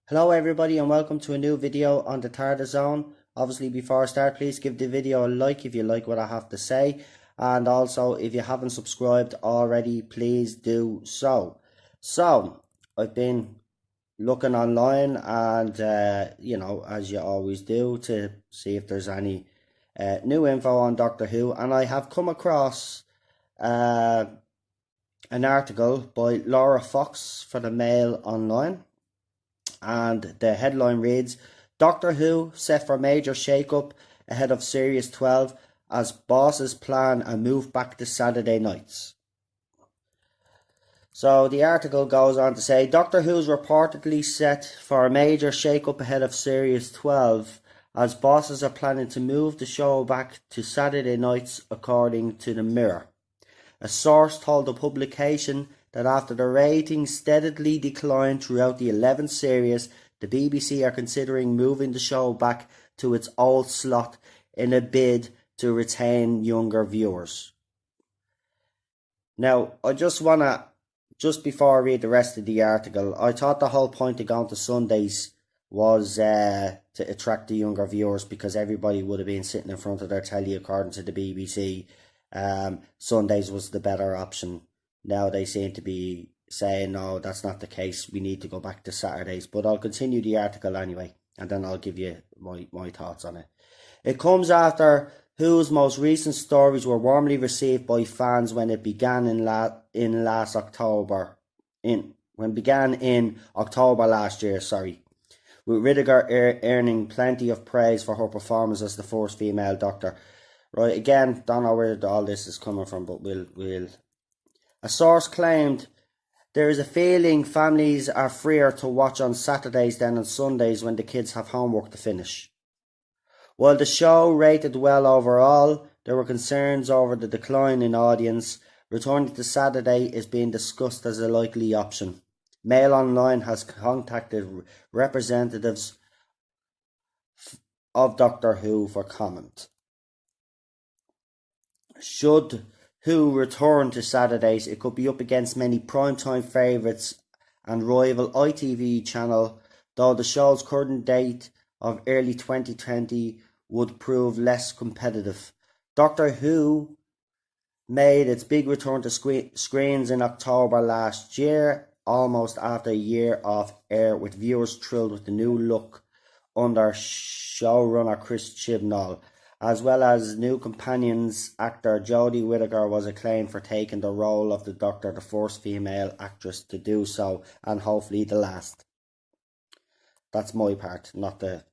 Hello everybody and welcome to a new video on the TARDIS Zone. Obviously before I start, please give the video a like if you like what I have to say, and also if you haven't subscribed already, please do so. I've been looking online and as you always do, to see if there's any new info on Doctor Who, and I have come across an article by Laura Fox for the Mail Online. And the headline reads, Doctor Who set for major shake-up ahead of Series 12 as bosses plan a move back to Saturday nights. So the article goes on to say, Doctor Who's reportedly set for a major shake-up ahead of Series 12 as bosses are planning to move the show back to Saturday nights, according to the Mirror. A source told the publication that after the ratings steadily declined throughout the 11th series, the BBC are considering moving the show back to its old slot in a bid to retain younger viewers. Now, just before I read the rest of the article, I thought the whole point of going to Sundays was to attract the younger viewers, because everybody would have been sitting in front of their telly according to the BBC. Sundays was the better option. Now they seem to be saying, no, that's not the case. We need to go back to Saturdays. But I'll continue the article anyway, and then I'll give you my thoughts on it. It comes after Who's most recent stories were warmly received by fans when it began in October last year, with Ridiger earning plenty of praise for her performance as the first female Doctor. Right, again, don't know where all this is coming from, but we'll. A source claimed, there is a feeling families are freer to watch on Saturdays than on Sundays when the kids have homework to finish. While the show rated well overall, there were concerns over the decline in audience. Returning to Saturday is being discussed as a likely option. Mail Online has contacted representatives of Doctor Who for comment. Should Who return to Saturdays, it could be up against many primetime favourites and rival ITV channel, though the show's current date of early 2020 would prove less competitive. Doctor Who made its big return to screens in October last year, almost after a year off air, with viewers thrilled with the new look under showrunner Chris Chibnall. As well as new companions, actor Jodie Whittaker was acclaimed for taking the role of the Doctor, the first female actress to do so, and hopefully the last. That's my part, not her.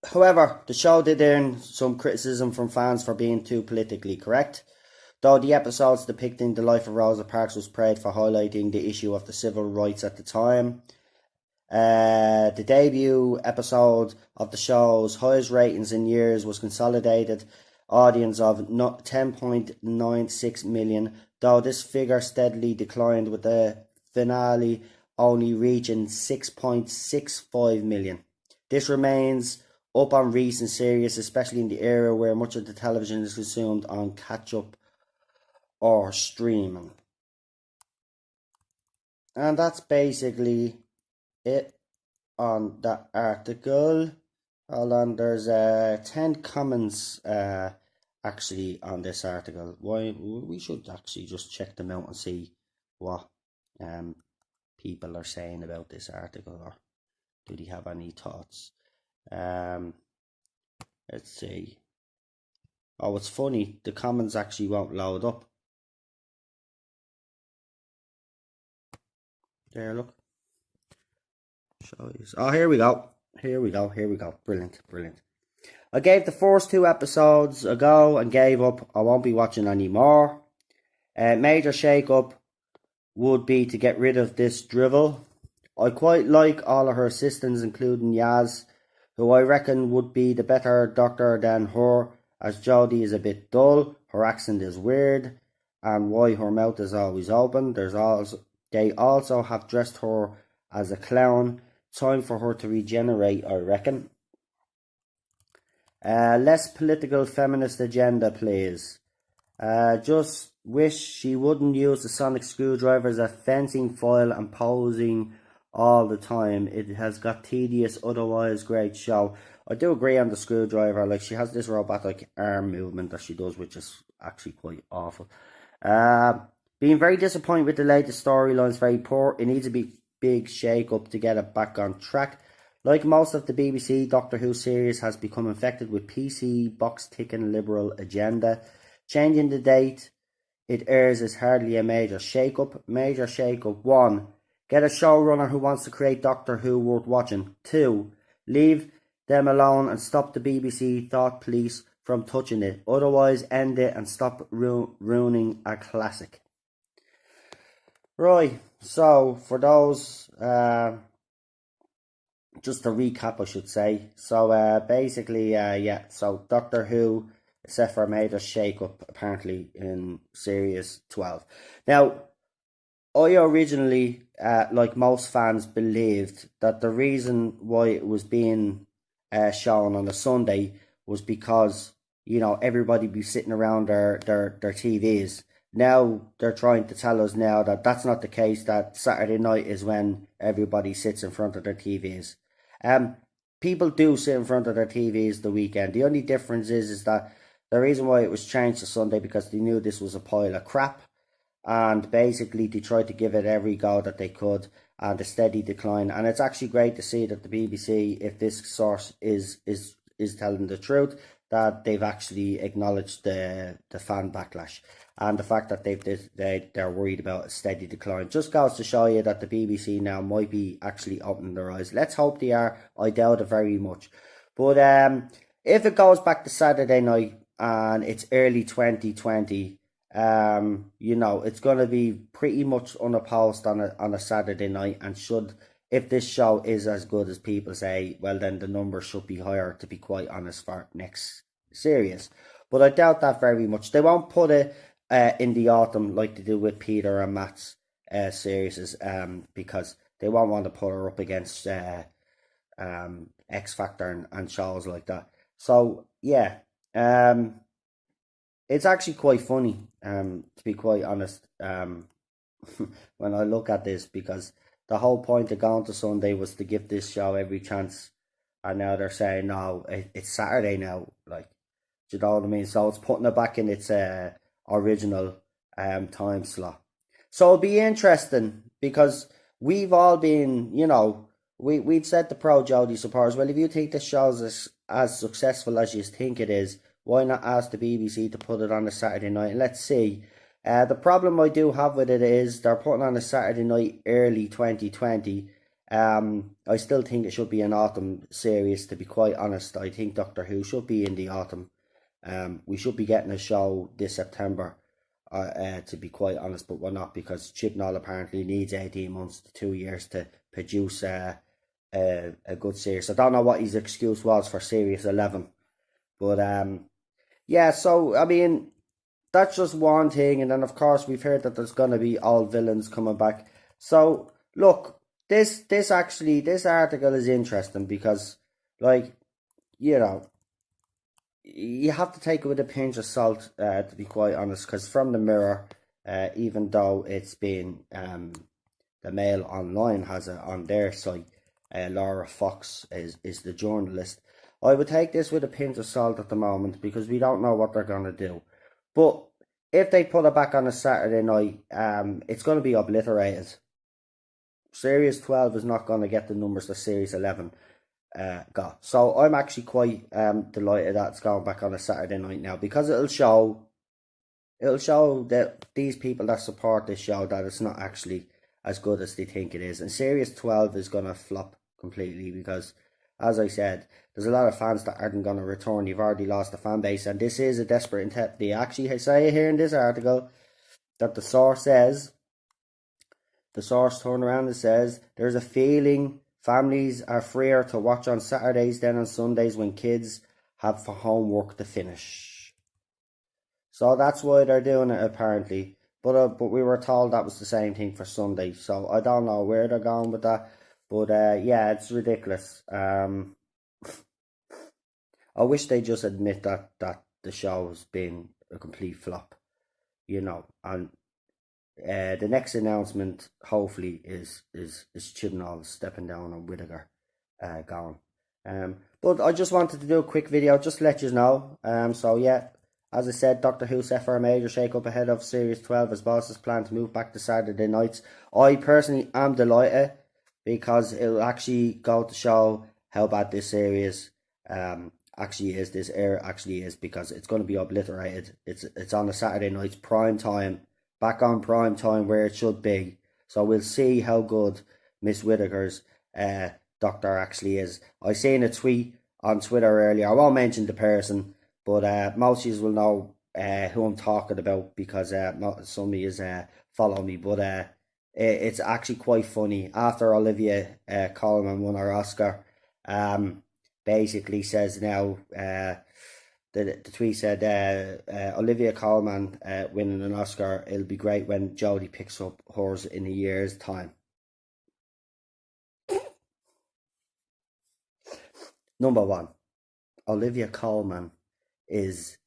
However, the show did earn some criticism from fans for being too politically correct, though the episodes depicting the life of Rosa Parks was praised for highlighting the issue of the civil rights at the time. The debut episode of the show's highest ratings in years was consolidated audience of 10.96 million, though this figure steadily declined, with the finale only reaching 6.65 million. This remains up on recent series, especially in the era where much of the television is consumed on catch-up or streaming. And that's basically it on that article. Hold on, there's 10 comments actually on this article. Why we should actually just check them out and see what people are saying about this article, or do they have any thoughts. Let's see. Oh, it's funny, the comments actually won't load up. There, look. Oh, here we go. Brilliant. I gave the first 2 episodes a go and gave up. I won't be watching any more. Major shake-up would be to get rid of this drivel. I quite like all of her assistants, including Yaz, who I reckon would be the better Doctor than her, as Jodie is a bit dull, her accent is weird, and why her mouth is always open. They also have dressed her as a clown. Time for her to regenerate, I reckon. Less political feminist agenda, please. Just wish she wouldn't use the sonic screwdriver as a fencing foil and posing all the time. It has got tedious, otherwise great show. I do agree on the Screwdriver. Like, she has this robotic arm movement that she does, which is actually quite awful. Uh, Being very disappointed with the latest storylines, very poor. It needs a big shake up to get it back on track. Like most of the BBC, Doctor Who series has become infected with PC box ticking liberal agenda. Changing the date it airs is hardly a major shake-up. Major shake-up: 1. Get a showrunner who wants to create Doctor Who worth watching. 2. Leave them alone and stop the BBC thought police from touching it. Otherwise, end it and stop ruining a classic. Right, so for those, just to recap, I should say. So basically, yeah, so Doctor Who set for a major shake-up, apparently, in Series 12. Now, I originally, like most fans, believed that the reason why it was being shown on a Sunday was because, everybody be sitting around their TVs. Now they're trying to tell us now that that's not the case, that Saturday night is when everybody sits in front of their TVs. Um, People do sit in front of their TVs the weekend. The only difference is that the reason why it was changed to Sunday, because they knew this was a pile of crap, and basically they tried to give it every go that they could, and a steady decline. And it's actually great to see that the BBC, if this source is telling the truth, that they've actually acknowledged the fan backlash, and the fact that they're worried about a steady decline just goes to show you that the BBC now might be actually opening their eyes. Let's hope they are. I doubt it very much, but if it goes back to Saturday night and it's early 2020, it's going to be pretty much unopposed on a Saturday night, and if this show is as good as people say, well, then the numbers should be higher, to be quite honest, for next series. But I doubt that very much. They won't put it in the autumn like they do with Peter and Matt's series, because they won't want to put her up against X Factor and shows like that. So yeah, it's actually quite funny, to be quite honest, when I look at this, because the whole point of going to Sunday was to give this show every chance, and now they're saying no, it's Saturday now. Like, do you know what I mean? So it's putting it back in its original time slot. So it'll be interesting, because we've all been, we've said to Pro Jodie supporters, well, if you think this show's as successful as you think it is, why not ask the BBC to put it on a Saturday night? And let's see. The problem I do have with it is they're putting on a Saturday night early 2020. I still think it should be an autumn series, to be quite honest. I think Doctor Who should be in the autumn. We should be getting a show this September, to be quite honest, but we're not, because Chibnall apparently needs 18 months to 2 years to produce a good series. I don't know what his excuse was for Series 11, but yeah, so I mean, that's just one thing. And then of course we've heard that there's going to be all villains coming back. So look, this article is interesting, because, like, you have to take it with a pinch of salt, to be quite honest, because from the Mirror, even though it's been the Mail Online has it on their site, Laura Fox is the journalist. I would take this with a pinch of salt at the moment, because we don't know what they're going to do. But if they put it back on a Saturday night, it's going to be obliterated. Series 12 is not going to get the numbers that Series 11 got. So I'm actually quite delighted that it's going back on a Saturday night now, because it'll show that these people that support this show, that it's not actually as good as they think it is. And Series 12 is going to flop completely, because, as I said, there's a lot of fans that aren't going to return. You've already lost the fan base, and this is a desperate intent. They actually say here in this article that the source turned around and says there's a feeling families are freer to watch on Saturdays than on Sundays, when kids have homework to finish. So that's why they're doing it, apparently. But we were told that was the same thing for Sunday. So I don't know where they're going with that. But yeah, it's ridiculous. I wish they just admit that the show has been a complete flop, and The next announcement, hopefully, is Chibnall stepping down and Whittaker gone. But I just wanted to do a quick video just to let you know. So yeah, as I said, Doctor Who set for a major shake-up ahead of Series 12 as bosses plan to move back to Saturday nights. I personally am delighted because it'll actually go to show how bad this series actually is. This era actually is, because it's going to be obliterated. It's on the Saturday nights prime time, back on prime time where it should be. So we'll see how good Miss Whittaker's Doctor actually is. I seen a tweet on Twitter earlier. I won't mention the person, but most of you will know who I'm talking about, because some of you follow me. But it's actually quite funny. After Olivia Colman won her Oscar, basically says now, the tweet said, Olivia Colman winning an Oscar, it'll be great when Jodie picks up hers in a year's time. Number one, Olivia Colman is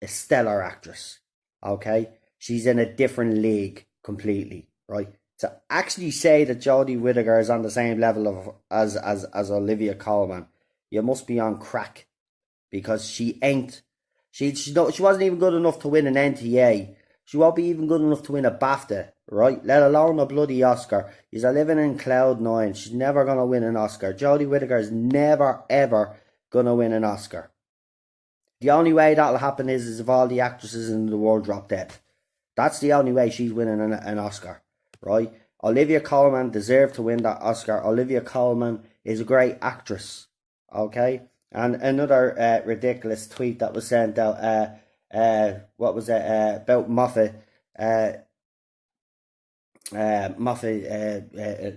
a stellar actress. Okay, she's in a different league completely, right? To actually say that Jodie Whittaker is on the same level of as Olivia Colman, you must be on crack, because she ain't. She wasn't even good enough to win an NTA. She won't be even good enough to win a BAFTA, right? Let alone a bloody Oscar. She's living in cloud nine. She's never gonna win an Oscar. Jodie Whittaker is never ever gonna win an Oscar. The only way that'll happen is if all the actresses in the world drop dead. That's the only way she's winning an Oscar, right? Olivia Colman deserved to win that Oscar. Olivia Colman is a great actress, okay? And another ridiculous tweet that was sent out, what was it, about Moffat,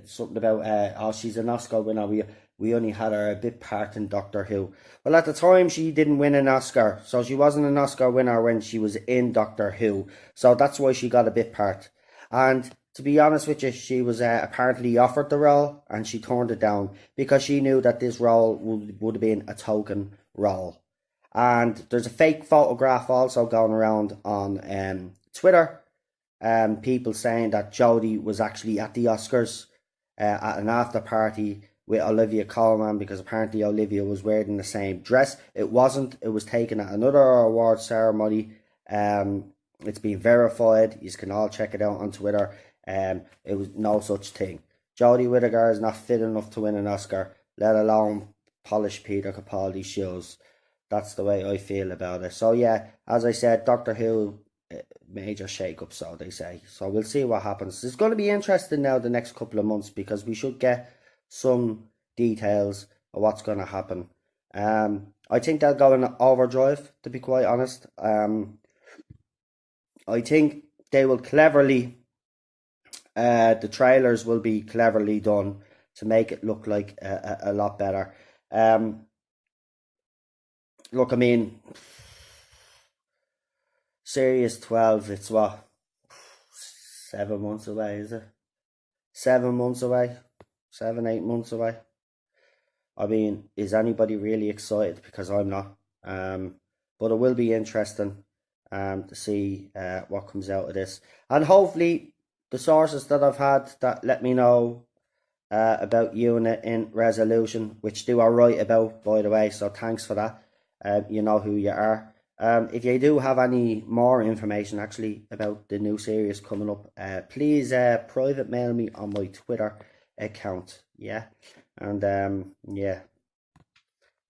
something about, oh, she's an Oscar winner, we only had her a bit part in Doctor Who. Well, at the time, she didn't win an Oscar, so she wasn't an Oscar winner when she was in Doctor Who, so that's why she got a bit part. And to be honest with you, she was apparently offered the role, and she turned it down, because she knew that this role would have been a token role. And there's a fake photograph also going around on Twitter, people saying that Jodie was actually at the Oscars at an after party with Olivia Colman, because apparently Olivia was wearing the same dress. It wasn't. It was taken at another award ceremony. It's been verified. You can all check it out on Twitter. It was no such thing. Jodie Whittaker is not fit enough to win an Oscar, let alone polish Peter Capaldi's shoes. That's the way I feel about it. So yeah, as I said, Doctor Who, major shake-up, so they say. So we'll see what happens. It's going to be interesting now the next couple of months, because we should get some details of what's going to happen. I think they'll go in overdrive, to be quite honest. I think they will cleverly, the trailers will be cleverly done to make it look like a lot better. Look, I mean, Series 12, it's what, 7 months away, is it? 7 months away? 7, 8 months away? I mean, is anybody really excited? Because I'm not. But it will be interesting to see what comes out of this. And hopefully, the sources that I've had that let me know about Unit in Resolution, which they are right about, by the way, so thanks for that. You know who you are. If you do have any more information actually about the new series coming up, please private mail me on my Twitter account. Yeah, and yeah,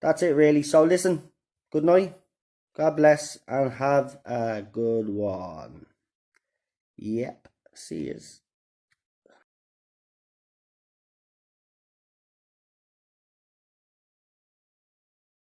that's it really. So listen, good night, God bless, and have a good one. Yep, see yous.